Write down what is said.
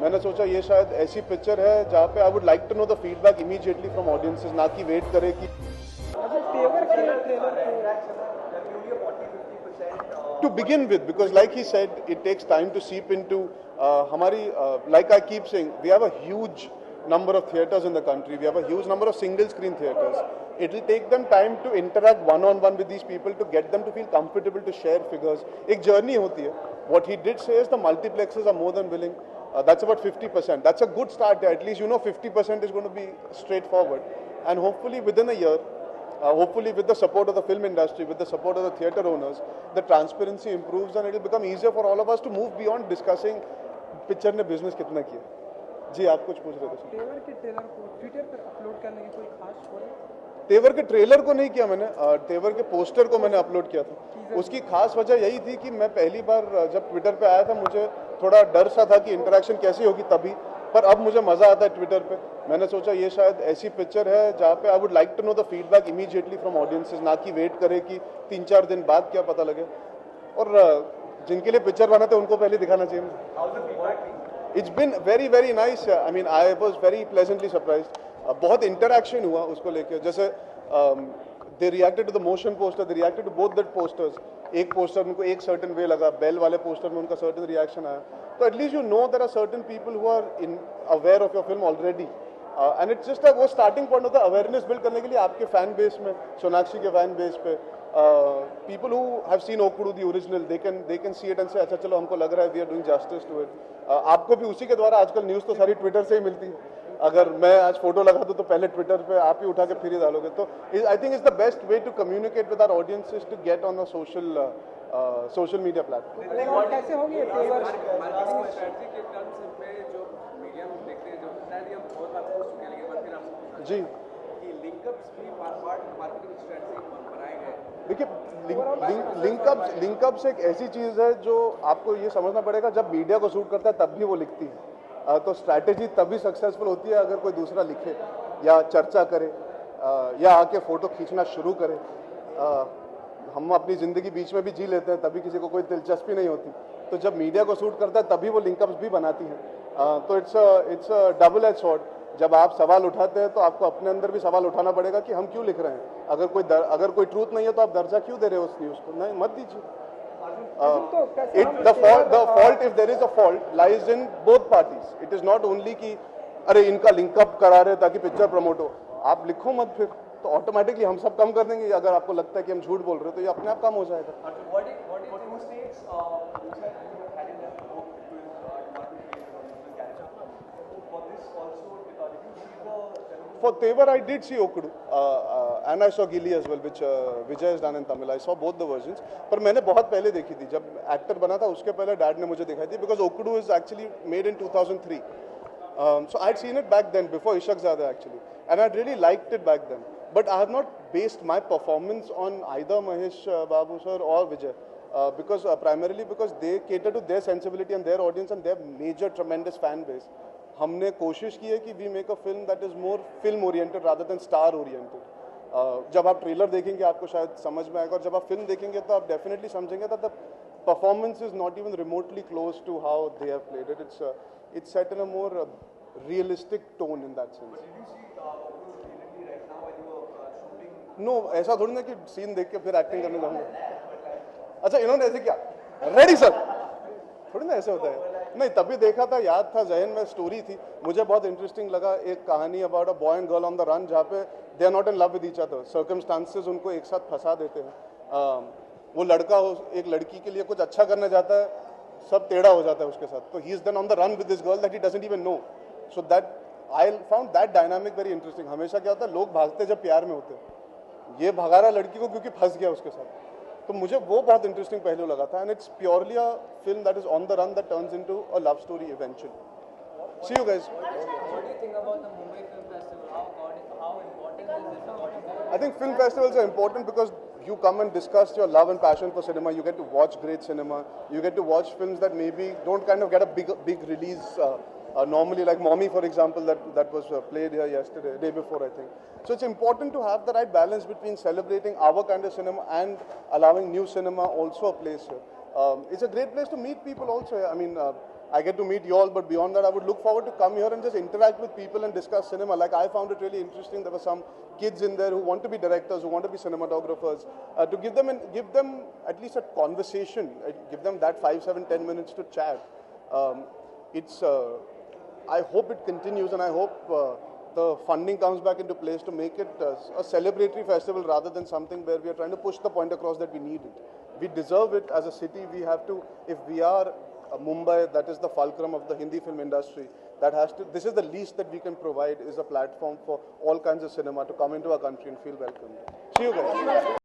मैंने सोचा ये शायद ऐसी पिक्चर है जहाँ पे I would like to know the feedback immediately from audiences, ना कि वेट करे कि to begin with, because like he said, it takes time to seep into like I keep saying, we have a huge number of theatres in the country, we have a huge number of single screen theatres. It will take them time to interact one-on-one with these people, to get them to feel comfortable to share figures. एक journey होती है. What he did say is the multiplexes are more than willing. That's about 50%. That's a good start. At least 50% is going to be straightforward. And hopefully within a year, hopefully with the support of the film industry, with the support of the theatre owners, the transparency improves and it will become easier for all of us to move beyond discussing picture ने business कितना किया. जी आप कुछ पूछ रहे थे? तेवर के ट्रेलर को ट्विटर पर अपलोड करने की कोई खास वजह? तेवर के ट्रेलर को नहीं किया मैंने, तेवर के पोस्टर को मैंने अपलोड किया था. उसकी खास वजह यही थी कि मैं पहली बार जब ट्विटर पे आया था मुझे थोड़ा डर सा था कि इंटरेक्शन कैसी होगी तभी, पर अब मुझे मजा आता है ट्विटर पे. मैंने सोचा ये शायद ऐसी पिक्चर है जहाँ पे I would like to know the feedback immediately from audiences, ना कि वेट करे कि 3-4 दिन बाद क्या पता लगे. और जिनके लिए पिक्चर बनाते उनको पहले दिखाना चाहिए. It's been very very nice. I mean I was very pleasantly surprised. बहुत इंटरेक्शन हुआ उसको लेके. जैसे they reacted to the motion poster, they reacted to both that posters. एक पोस्टर उनको एक सर्टन वे लगा, बेल वाले पोस्टर में उनका सर्टन रिएक्शन आया. तो at least there are certain people who are aware of your film already. And it's just वो starting point होता है awareness build करने के लिए आपके fan base में, सोनाक्षी के fan base पे. People who have seen Okudu the original, they can see it and say अच्छा चलो हमको लग रहा है we are doing justice to it. आपको भी उसी के द्वारा आजकल न्यूज़ तो सारी ट्विटर से ही मिलती है. अगर मैं आज फोटो लगा दूं तो पहले ट्विटर पे आप ही उठा के फिर ही डालोगे. तो I think is the best way to communicate with our audience is to get on the social media platform. कैसे होगी तेवर स्ट्रेटजी के टर्म्स में जो मीडिया में देखते हैं, जो शायद हम बहुत बार पूछ चुके हैं, लेकिन बार फिर आप जी कि लिंकअप्स भी पार्ट मार्केटिंग स्ट्रेटजी बनाए गए. देखिए लिंकअप्स एक ऐसी चीज़ है जो आपको ये समझना पड़ेगा, जब मीडिया को शूट करता है तब भी वो लिखती है. तो स्ट्रैटेजी तभी सक्सेसफुल होती है अगर कोई दूसरा लिखे या चर्चा करे या आके फ़ोटो खींचना शुरू करे. हम अपनी ज़िंदगी बीच में भी जी लेते हैं, तभी किसी को कोई दिलचस्पी नहीं होती. तो जब मीडिया को शूट करता है तभी वो लिंकअप्स भी बनाती हैं. तो it's a double edge sword. जब आप सवाल उठाते हैं तो आपको अपने अंदर भी सवाल उठाना पड़ेगा कि हम क्यों लिख रहे हैं. अगर कोई ट्रूथ नहीं है तो आप दर्जा क्यों दे रहे हो उस न्यूज़ को? नहीं, मत दीजिए. The fault, if there is a fault, lies in both parties. It is not only कि अरे इनका लिंकअप करा रहे ताकि पिक्चर प्रमोट हो. आप लिखो मत फिर, तो ऑटोमेटिकली हम सब कम कर देंगे. अगर आपको लगता है कि हम झूठ बोल रहे हैं तो ये अपने आप कम हो जाएगा. For Tevar, I did see Okudu, and I saw Gilly as well, which Vijay has done in Tamil. I saw both the versions. पर मैंने बहुत पहले देखी थी, जब एक्टर बना था उसके पहले डैड ने मुझे दिखाई थी, because Okudu is actually made in 2003. So I'd seen it back then, before Ishak Zada actually, and I'd really liked it back then. But I have not based my performance on either Mahesh Babu sir or Vijay, primarily because they cater to their sensibility and their audience and their major tremendous fan base. हमने कोशिश की है कि we make a film that is more film oriented rather than star oriented. जब आप trailer देखेंगे आपको शायद समझ में आएगा, और जब आप फिल्म देखेंगे तो आप डेफिनेटली समझेंगे that the performance is not even remotely close to how they have played it. It's set in a more realistic tone in that sense. No, ऐसा थोड़ी ना कि सीन देख के फिर एक्टिंग करने जाऊंगा. अच्छा इन्होंने ऐसे क्या रेडी सर, थोड़ी ना ऐसे होता है. नहीं, तभी देखा था, याद था, जहन में स्टोरी थी. मुझे बहुत इंटरेस्टिंग लगा एक कहानी about a boy and girl on the run, जहाँ पे they are not in love with each other. Circumstances उनको एक साथ फंसा देते हैं. वो लड़का एक लड़की के लिए कुछ अच्छा करने जाता है, सब टेढ़ा हो जाता है उसके साथ. तो he is then on the run with this girl that he doesn't even know. So that I found that dynamic very interesting. हमेशा क्या होता है, लोग भागते जब प्यार में होते हैं, ये भगा रहा लड़की को क्योंकि फंस गया उसके साथ. तो मुझे वो बहुत इंटरेस्टिंग पहलू लगा था. And it's purely a film that is on the run that turns into a love story eventually. See you guys. I think film festivals are important because you come and discuss your love and passion for cinema. You get to watch great cinema. You get to watch films that maybe don't kind of get a big release normally, like Mommy, for example, that was played here yesterday, day before, I think. So it's important to have the right balance between celebrating our kind of cinema and allowing new cinema also a place here. It's a great place to meet people also. I mean, I get to meet you all, but beyond that, I would look forward to come here and just interact with people and discuss cinema. Like, I found it really interesting. There were some kids in there who want to be directors, who want to be cinematographers. To give them at least a conversation, give them that 5, 7, 10 minutes to chat. I hope it continues, and I hope the funding comes back into place to make it a celebratory festival rather than something where we are trying to push the point across that we need it. We deserve it as a city. We have to, if we are Mumbai, that is the fulcrum of the Hindi film industry, that has to, this is the least that we can provide, is a platform for all kinds of cinema to come into our country and feel welcomed. See you guys.